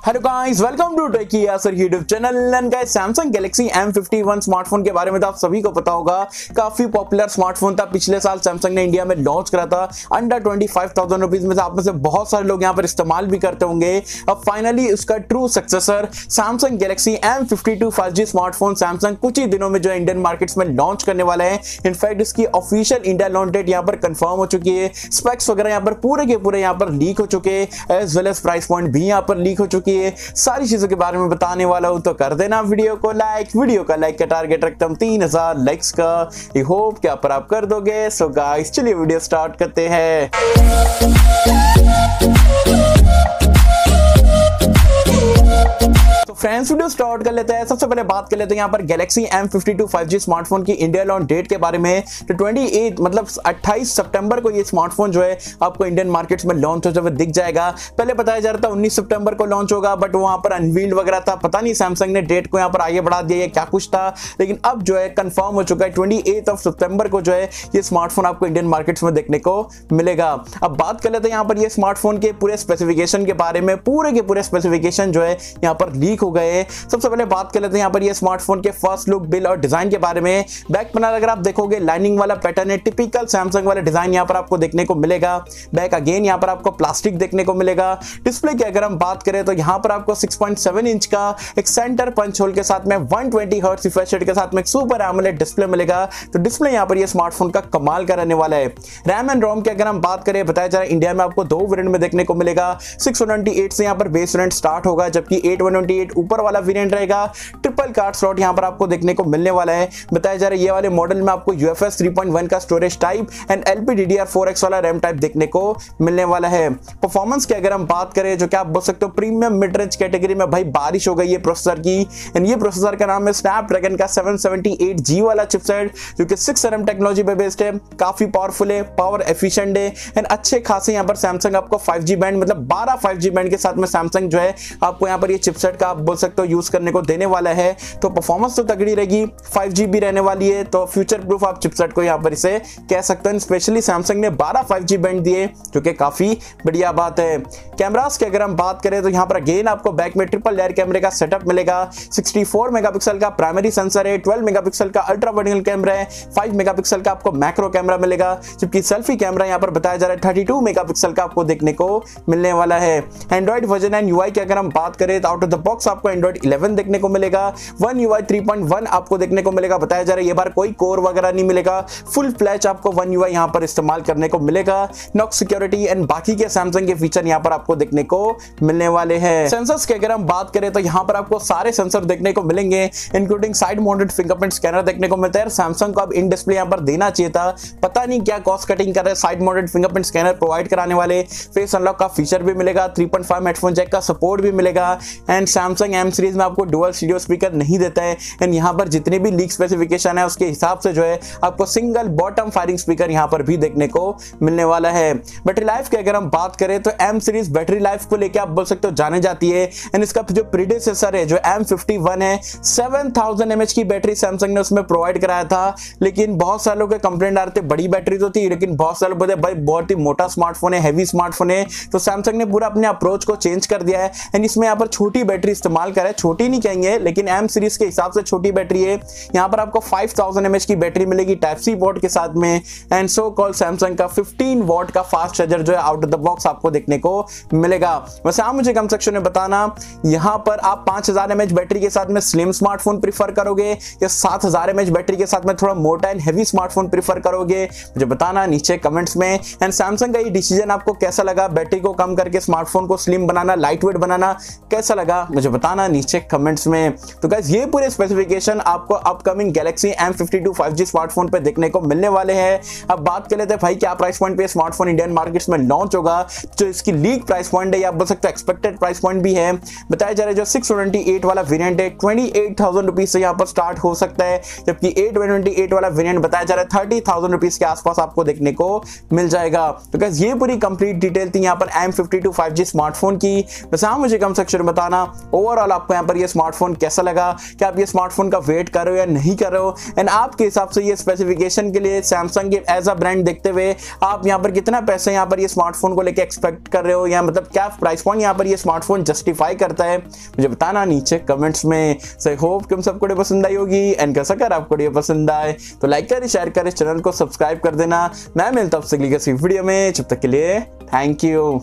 Hello guys, welcome to techy Yasir YouTube channel. And guys, Samsung Galaxy M51 smartphone के बारे में तो आप सभी को पता होगा, काफी पॉपुलर स्मार्टफोन था। पिछले साल सैमसंग ने इंडिया में लॉन्च करा था अंडर 25,000 रुपीज में। आप में से बहुत सारे लोग यहाँ पर इस्तेमाल भी करते होंगे। अब फाइनली उसका true successor Samsung Galaxy M52 5G smartphone Samsung कुछ ही दिनों में जो इंडियन मार्केट्स में लॉन्च करने वाला है। इनफैक्ट इसकी ऑफिशियल इंडिया लॉन्च डेट यहाँ पर कंफर्म हो चुकी है। स्पेक्स वगैरह यहाँ पर पूरे के पूरे यहाँ पर लीक हो चुके हैं, as well as price point भी यहाँ पर लीक हो चुकी है। सारी चीजों के बारे में बताने वाला हूं, तो कर देना वीडियो को लाइक। वीडियो का लाइक का टारगेट रखता हूं 3000 लाइक्स का। आई होप कि आप कर दोगे। सो गाइस, चलिए वीडियो स्टार्ट करते हैं। फ्रेंड्स, वीडियो स्टार्ट कर लेते हैं। सबसे पहले बात कर लेते हैं यहाँ पर गैलेक्सी M52 5G स्मार्टफोन की इंडिया लॉन्च डेट के बारे में। तो 28 मतलब 28 सितंबर को ये स्मार्टफोन जो है आपको इंडियन मार्केट्स में लॉन्च होते हुए दिख जाएगा। पहले बताया जा रहा था 19 सितंबर को लॉन्च होगा, बट वहां पर अनवील्ड वगैरह था। पता नहीं सैमसंग ने डेट को यहाँ पर आगे बढ़ा दिया या क्या कुछ था, लेकिन अब जो है कंफर्म हो चुका है 28 सितंबर को जो है ये स्मार्टफोन आपको इंडियन मार्केट्स में देखने को मिलेगा। अब बात कर लेते हैं यहाँ पर ये स्मार्टफोन के पूरे स्पेसिफिकेशन के बारे में। पूरे के पूरे स्पेसिफिकेशन जो है यहाँ पर लीक हो गए। सबसे पहले बात कर लेते हैं यहाँ पर ये स्मार्टफोन के फर्स्ट लुक, बिल और डिजाइन के बारे में। बैक पैनल अगर आप देखोगे, लाइनिंग वाला पैटर्न है, टिपिकल सैमसंग वाला डिजाइन यहाँ पर आपको देखने को मिलेगा। बैक अगेन यहाँ पर आपको प्लास्टिक देखने को मिलेगा। डिस्प्ले की अगर हम बात करें तो यहाँ पर आपको 6.7 इंच का एक सेंटर पंच होल के साथ में 120 हर्ट्ज रिफ्रेश रेट के साथ में एक सुपर एमोलेड डिस्प्ले मिलेगा। तो डिस्प्ले यहाँ पर ये स्मार्टफोन का कमाल का रहने वाला है। रैम एंड रोम की अगर हम बात करें, बताया जा रहा है इंडिया में आपको दो वेरिएंट में देखने को मिलेगा। 628 से यहाँ पर बेस वेरिएंट स्टार्ट होगा, जबकि 828 ऊपर वाला वेरिएंट रहेगा। ट्रिपल कार्ड स्लॉट यहां पर आपको देखने को मिलने वाला है। बताया जा रहा है ये वाले मॉडल में आपको UFS 3.1 का स्टोरेज टाइप एंड LPDDR4X वाला रैम टाइप देखने को मिलने वाला है। परफॉर्मेंस की अगर हम बात करें, जो कि आप बोल सकते हो प्रीमियम मिड रेंज कैटेगरी में भाई बारिश हो गई है प्रोसेसर की। एंड ये प्रोसेसर का नाम है स्नैपड्रैगन का 778G वाला चिपसेट, जो कि 6nm टेक्नोलॉजी पे बेस्ड है। काफी पावरफुल है, पावर एफिशिएंट है एंड अच्छे खासे यहाँ पर सैमसंग आपको 5G बैंड मतलब 12 5G बैंड के साथ में सैमसंग जो है आपको यहाँ पर ये चिपसेट का आप बोल सकते हो यूज करने को देने वाला है। तो परफॉर्मेंस तो तगड़ी रहेगी, 5G भी रहने वाली है। तो फ्यूचर प्रूफ आप चिपसेट को यहाँ पर इसे कह सकते हैं। स्पेशली सैमसंग ने 12 5G बैंड दिए, जो कि काफी बढ़िया बात है। कैमरास की अगर हम बात करें तो यहाँ पर अगेन आपको बैक में ट्रिपल लेयर कैमरे का सेटअप मिलेगा। 64 मेगापिक्सल का प्राइमरी सेंसर है, 12 मेगापिक्सल का अल्ट्रा वाइड एंगल कैमरा है, 5 मेगापिक्सल का आपको मैक्रो कैमरा मिलेगा, जबकि सेल्फी कैमरा यहाँ पर बताया जा रहा है 32 मेगापिक्सल का आपको देखने को मिलने वाला है। एंड्रॉइड वर्जन एंड UI की अगर हम बात करें तो आउट ऑफ द बॉक्स आपको एंड्रॉइड 11 देखने को मिलेगा। One UI 3.1 आपको देखने को मिलेगा। बताया जा रहा है ये बार कोई कोर वगैरह नहीं मिलेगा, फुल फ्लैश आपको One UI यहां पर इस्तेमाल करने को मिलेगा। नॉक सिक्योरिटी एंड बाकी के सैमसंग के फीचर यहां पर आपको देखने को मिलने वाले हैं। सेंसर्स की अगर हम बात करें तो यहां पर आपको सारे सेंसर देखने को मिलेंगे, including side mounted fingerprint scanner देखने को मिलता है। सैमसंग को अब इन डिस्प्ले यहां पर देना चाहिए था, पता नहीं क्या कॉस्ट कटिंग कर रहे हैं। Side mounted fingerprint scanner provide कराने वाले, फेस अनलॉक का फीचर भी मिलेगा, 3.5 हेडफोन जैक का सपोर्ट भी मिलेगा। एंड सैमसंग M सीरीज में आपको डुअल स्टीरियो स्पीकर नहीं देता है। एंड यहाँ पर जितने भी लीक स्पेसिफिकेशन है उसके हिसाब से जो है आपको सिंगल बॉटम फायरिंग स्पीकर यहाँ पर भी देखने को मिलने वाला है। बैटरी लाइफ की अगर हम बात करें तो M सीरीज बैटरी लाइफ को लेकर आप बोल सकते हो जाने जाती है। एंड इसका जो प्रीडेसेसर है जो M51 है, 7000 mAh की बैटरी सैमसंग ने उसमें प्रोवाइड कराया था। लेकिन बहुत सारे लोग के कंप्लेंट आ रहे थे, बड़ी बैटरी तो थी, लेकिन बहुत सारे बोलते भाई बहुत ही मोटा स्मार्टफोन है, हैवी स्मार्टफोन है। तो सैमसंग ने पूरा अपने अप्रोच को चेंज कर दिया है एंड इसमें यहाँ पर छोटी बैटरी इस्तेमाल करा है। छोटी नहीं कहेंगे, लेकिन M सीरीज के हिसाब से छोटी बैटरी है। यहाँ पर आपको 5000 mAh की बैटरी मिलेगी टाइप सी पोर्ट के साथ में। एंड सो कॉल सैमसंग का 15 वॉट का फास्ट चार्जर जो है आउट ऑफ द बॉक्स आपको देखने को मिलेगा। वैसे आप मुझे कमेंट सेक्शन में बताना, यहाँ पर आप 5000 mAh बैटरी के साथ में स्लिम स्मार्टफोन प्रीफर करोगे या 7000 mAh बैटरी के साथ में थोड़ा मोटा एंड हैवी स्मार्टफोन प्रीफर करोगे, मुझे बताना नीचे कमेंट्स में। एंड सैमसंग का ये डिसीजन आपको कैसा लगा, बैटरी को कम करके स्मार्टफोन को स्लिम बनाना, लाइट वेट बनाना कैसा लगा, मुझे बताना नीचे कमेंट्स में। तो गाइस, ये पूरे स्पेसिफिकेशन आपको upcoming Galaxy M52 5G smartphone पे देखने को मिलने वाले हैं। अब बात कर लेते हैं भाई क्या प्राइस पॉइंट पे स्मार्टफोन इंडियन मार्केट्स में लॉन्च होगा। जो इसकी लीक प्राइस पॉइंट है या आप बोल सकते हो एक्सपेक्टेड प्राइस पॉइंट भी है। बताया जा रहा है जो 628 वाला वेरिएंट है 28,000 रुपीज से यहाँ पर स्टार्ट हो सकता है, जबकि 828 वाला वेरिएंट बताया जा रहा है 30,000 रुपीज के आसपास आपको देखने को मिल जाएगा। तो गाइस, ये पूरी कंप्लीट डिटेल थी यहाँ पर M52 5G स्मार्टफोन की। बस आप मुझे कमेंट सेक्शन में बताना ओवरऑल ओवरऑल आपको यहाँ पर ये स्मार्टफोन कैसा लगा, क्या आप ये स्मार्टफोन का वेट कर रहे हो या नहीं कर रहे हो, एंड आपके हिसाब से ये स्पेसिफिकेशन के लिए सैमसंग के एज अ ब्रांड देखते हुए आप यहाँ पर कितना पैसे यहाँ पर ये स्मार्टफोन को लेके एक्सपेक्ट कर रहे हो, या मतलब क्या प्राइस पॉइंट यहाँ पर ये स्मार्टफोन जस्टिफाई करता है, मुझे बताना नीचे कमेंट्स में। सो होप कि सबको वीडियो पसंद आई होगी, एंड कैसा कर आपको वीडियो पसंद आए तो लाइक करें, शेयर करें, चैनल को सब्सक्राइब कर देना। मैं मिलता हूं आपसे अगली किसी वीडियो में, जब तक के लिए थैंक यू।